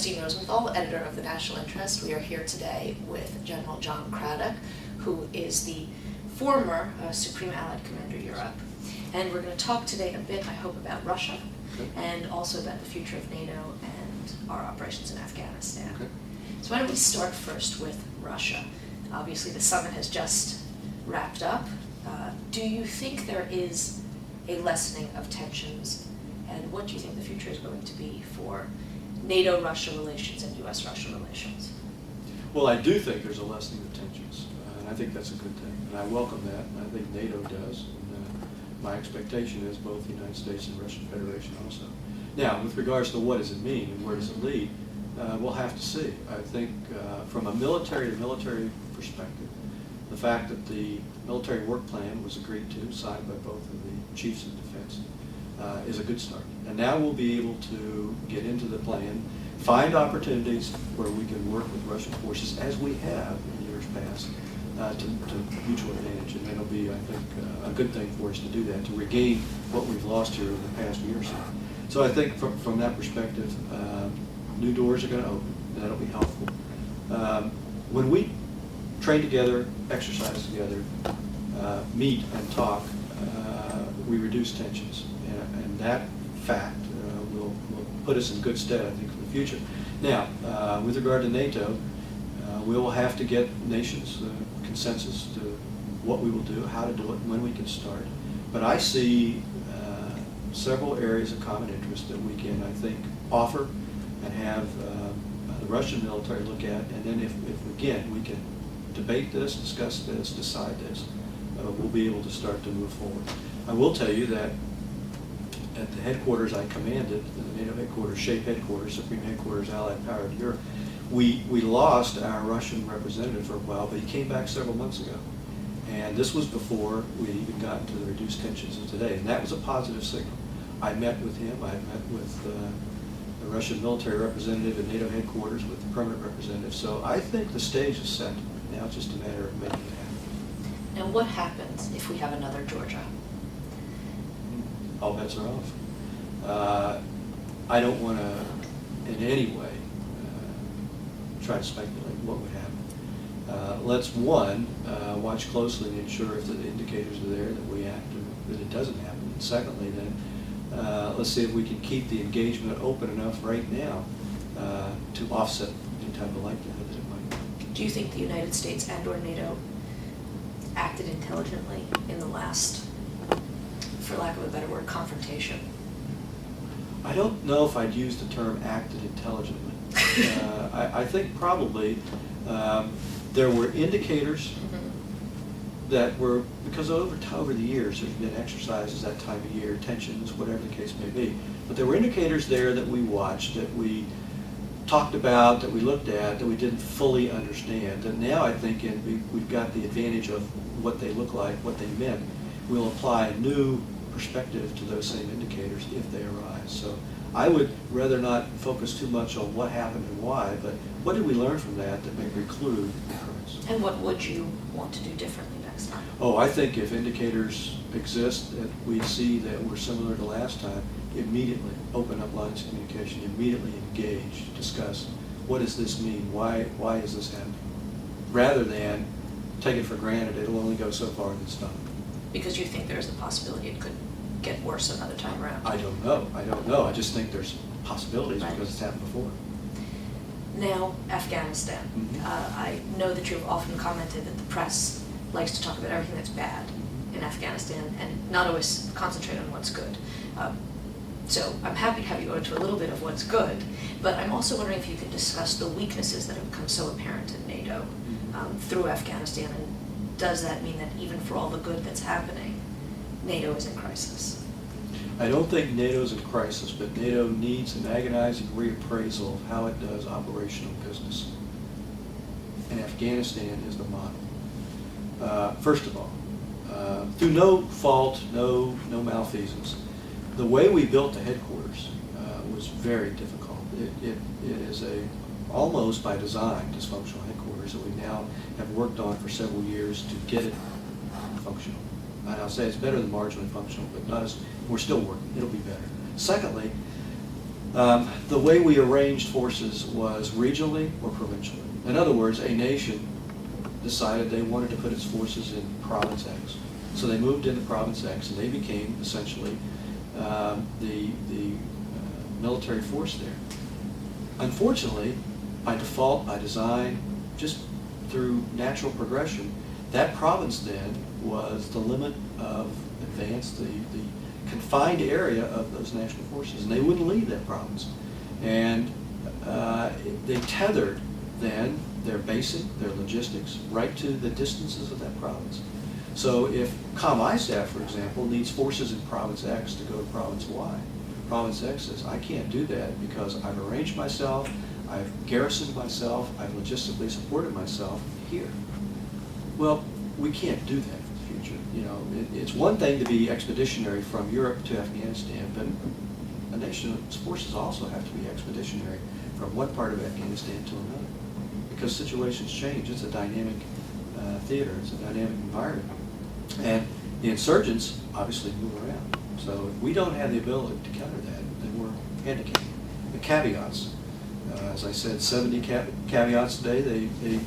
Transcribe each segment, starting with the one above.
Christine Rosenthal, editor of the National Interest. We are here today with General John Craddock, who is the former Supreme Allied Commander Europe. And we're going to talk today a bit, I hope, about Russia, and also about the future of NATO and our operations in Afghanistan. Okay. So why don't we start first with Russia? Obviously the summit has just wrapped up. Do you think there is a lessening of tensions, and what do you think the future is going to be for NATO-Russia relations and U.S.-Russia relations? Well, I do think there's a lessening of tensions, and I think that's a good thing, and I welcome that, and I think NATO does, and my expectation is both the United States and Russian Federation also. Now, with regards to what does it mean and where does it lead, we'll have to see. I think from a military-to-military perspective, the fact that the military work plan was agreed to, signed by both of the chiefs of defense, is a good start. And now we'll be able to get into the plan, find opportunities where we can work with Russian forces, as we have in years past, to mutual advantage. And that'll be, I think, a good thing for us to do that, to regain what we've lost here over the past year or so. So I think from that perspective, new doors are going to open, and that'll be helpful. When we train together, exercise together, meet and talk, we reduce tensions, and that fact will put us in good stead, I think, for the future. Now, with regard to NATO, we will have to get nations' consensus to what we will do, how to do it, when we can start. But I see several areas of common interest that we can, I think, offer and have the Russian military look at, and then if again, we can debate this, discuss this, decide this, we'll be able to start to move forward. I will tell you that at the headquarters I commanded, the NATO headquarters, SHAPE headquarters, Supreme Headquarters, Allied Power of Europe, we lost our Russian representative for a while, but he came back several months ago. And this was before we even got into the reduced tensions of today, and that was a positive signal. I met with him, I met with the Russian military representative at NATO headquarters, with the permanent representative, so I think the stage is set. Now it's just a matter of making it happen. Now what happens if we have another Georgia? All bets are off. I don't want to in any way try to speculate what would happen. Let's, one, watch closely and ensure if the indicators are there that we act and that it doesn't happen. And secondly, then, let's see if we can keep the engagement open enough right now to offset any type of likelihood that it might. Do you think the United States and or NATO acted intelligently in the last, for lack of a better word, confrontation? I don't know if I'd use the term acted intelligently. I think probably there were indicators that were, because over the years there's been exercises that time of year, tensions, whatever the case may be, but there were indicators there that we watched, that we talked about, that we looked at, that we didn't fully understand. And now I think we've got the advantage of what they look like, what they meant. We'll apply a new perspective to those same indicators if they arise. So I would rather not focus too much on what happened and why, but what did we learn from that may preclude occurrence. And what would you want to do differently next time? Oh, I think if indicators exist that we see that were similar to last time, immediately open up lines of communication, immediately engage, discuss what does this mean, why is this happening, rather than take it for granted it'll only go so far and then stop. Because you think there's a possibility it could get worse another time around? I don't know. I just think there's possibilities because it's happened before. Now, Afghanistan. I know that you've often commented that the press likes to talk about everything that's bad in Afghanistan and not always concentrate on what's good. So I'm happy to have you go into a little bit of what's good, but I'm also wondering if you could discuss the weaknesses that have become so apparent in NATO through Afghanistan, and does that mean that even for all the good that's happening, NATO is in crisis? I don't think NATO's in crisis, but NATO needs an agonizing reappraisal of how it does operational business. And Afghanistan is the model. First of all, through no fault, no malfeasance, the way we built the headquarters was very difficult. It is almost by design dysfunctional headquarters that we now have worked on for several years to get it functional. And I'll say it's better than marginally functional, but not as, we're still working. It'll be better. Secondly, The way we arranged forces was regionally or provincially. In other words, a nation decided they wanted to put its forces in Province X. So they moved into Province X, and they became essentially the military force there. Unfortunately, by default, by design, just through natural progression, that province then was the limit of advance, the confined area of those national forces, and they wouldn't leave that province. And they tethered then their basing, their logistics, right to the distances of that province. So if COM-ISAF, for example, needs forces in Province X to go to Province Y, Province X says, I can't do that because I've arranged myself, I've garrisoned myself, I've logistically supported myself here. Well, we can't do that for the future. You know, it's one thing to be expeditionary from Europe to Afghanistan, but a nation's forces also have to be expeditionary from one part of Afghanistan to another, because situations change. It's a dynamic theater. It's a dynamic environment. And the insurgents obviously move around. So if we don't have the ability to counter that, then we're handicapped. The caveats, as I said, 70 caveats today. They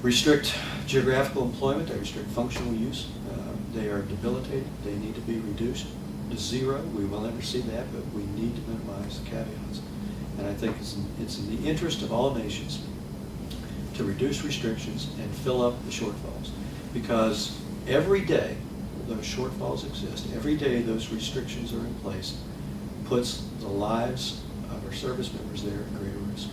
restrict geographical employment. They restrict functional use. They are debilitating. They need to be reduced to zero. We will never see that, but we need to minimize the caveats. And I think it's in the interest of all nations to reduce restrictions and fill up the shortfalls, because every day those shortfalls exist, every day those restrictions are in place, puts the lives of our service members there at greater risk.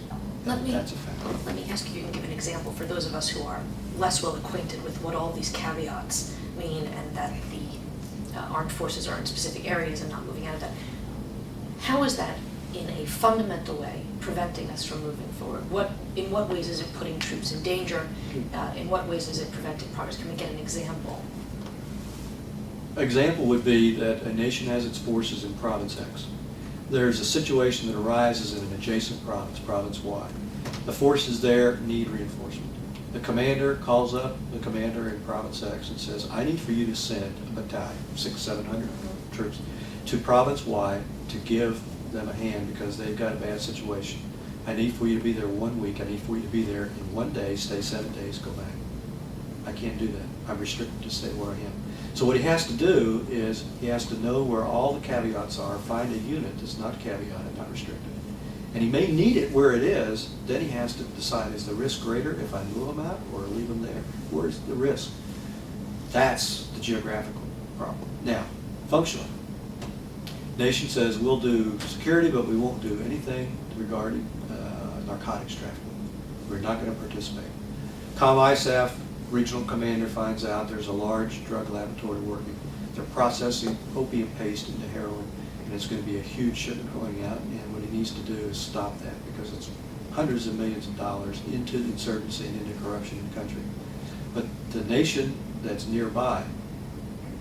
That's a fact. Let me ask you to give an example for those of us who are less well acquainted with what all these caveats mean, and that the armed forces are in specific areas and not moving out of that. How is that, in a fundamental way, preventing us from moving forward? In what ways is it putting troops in danger? In what ways is it preventing progress? Can we get an example? Example would be that a nation has its forces in Province X. There's a situation that arises in an adjacent province, Province Y. The forces there need reinforcement. The commander calls up the commander in Province X and says, I need for you to send a battalion, 600-700 troops, to Province Y to give them a hand because they've got a bad situation. I need for you to be there 1 week. I need for you to be there in 1 day, stay 7 days, go back. I can't do that. I'm restricted to stay where I am. So what he has to do is he has to know where all the caveats are, find a unit that's not caveated, not restricted. And he may need it where it is, then he has to decide, is the risk greater if I move them out or leave them there? Where's the risk? That's the geographical problem. Now, functionally, nation says we'll do security, but we won't do anything regarding narcotics trafficking. We're not going to participate. COM-ISAF regional commander finds out there's a large drug laboratory working. They're processing opium paste into heroin, and it's going to be a huge shipment going out, and what he needs to do is stop that because it's hundreds of millions of dollars into insurgency and into corruption in the country. But the nation that's nearby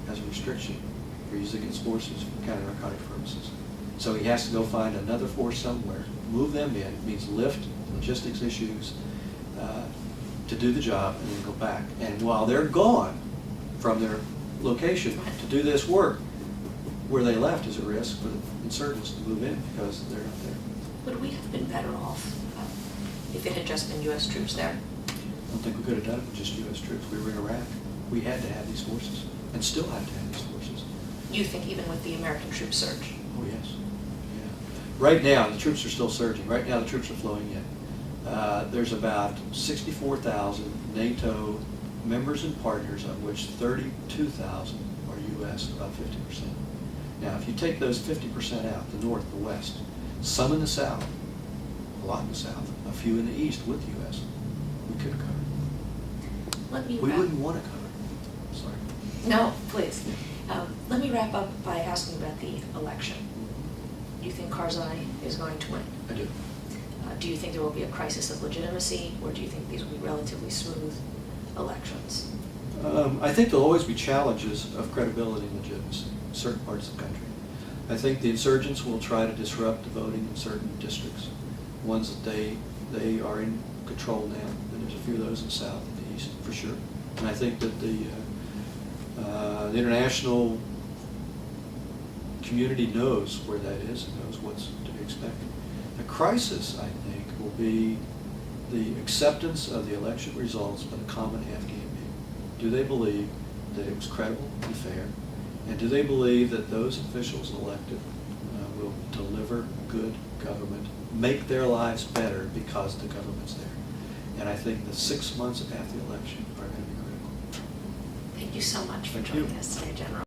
has a restriction for using its forces for counter-narcotic purposes. So he has to go find another force somewhere, move them in. It means lift, logistics issues, to do the job, and then go back. And while they're gone from their location to do this work, where they left is a risk for the insurgents to move in because they're not there. Would we have been better off if it had just been U.S. troops there? I don't think we could have done it with just U.S. troops. We were in Iraq. We had to have these forces, and still have to have these forces. You think even with the American troop surge? Oh, yes. Yeah. Right now, the troops are still surging. Right now, the troops are flowing in. There's about 64,000 NATO members and partners, of which 32,000 are U.S., about 50%. Now, if you take those 50% out, the North, the West, some in the South, a lot in the South, a few in the East with U.S., we could have covered. We wouldn't want to cover it. Sorry. No, please. Let me wrap up by asking about the election. Do you think Karzai is going to win? I do. Do you think there will be a crisis of legitimacy, or do you think these will be relatively smooth elections? I think there'll always be challenges of credibility and legitimacy in certain parts of the country. I think the insurgents will try to disrupt the voting in certain districts, ones that they are in control now. And there's a few of those in the South and the East, for sure. And I think that the international community knows where that is and knows what's to be expected. The crisis, I think, will be the acceptance of the election results by the common Afghan people. Do they believe that it was credible and fair? And do they believe that those officials elected will deliver good government, make their lives better because the government's there? And I think the 6 months after the election are going to be critical. Thank you so much for Thank you. joining us today, General.